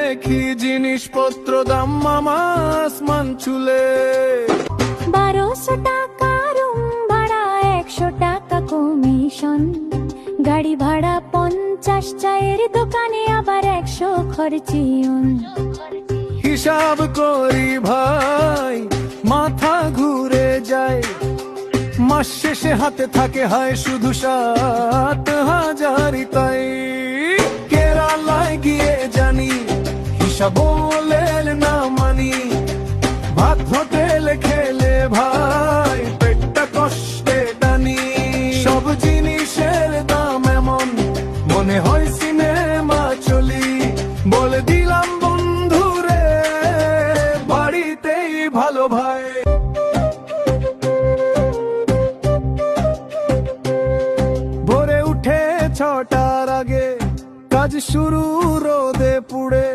দেখি জিনিসপত্র দাম মামা আসমান ছুলে। 1200 টাকা রুম ভাড়া, 100 টাকা কমিশন, গাড়ি ভাড়া 50, চায়ের দোকানে আবার 100 খরচিয়ন। হিসাব করি ভাই মাথা ঘুরে যায়, মাস শেষে হাতে থাকে হয় শুধু 7,000। তাই কেরালায় গিয়ে জানি হিসাব বলেন না মানি, ভাত হোটেলে খেলে ভাই পেটটা কষ্টে টানি। সব জিনিসের দাম এমন মনে হয় সিনেমা চলি, বলে দিলাম বন্ধুরে বাড়িতেই ভালো ভাই। ভোরে উঠে 6টার আগে কাজ শুরু রোদে পুড়ে।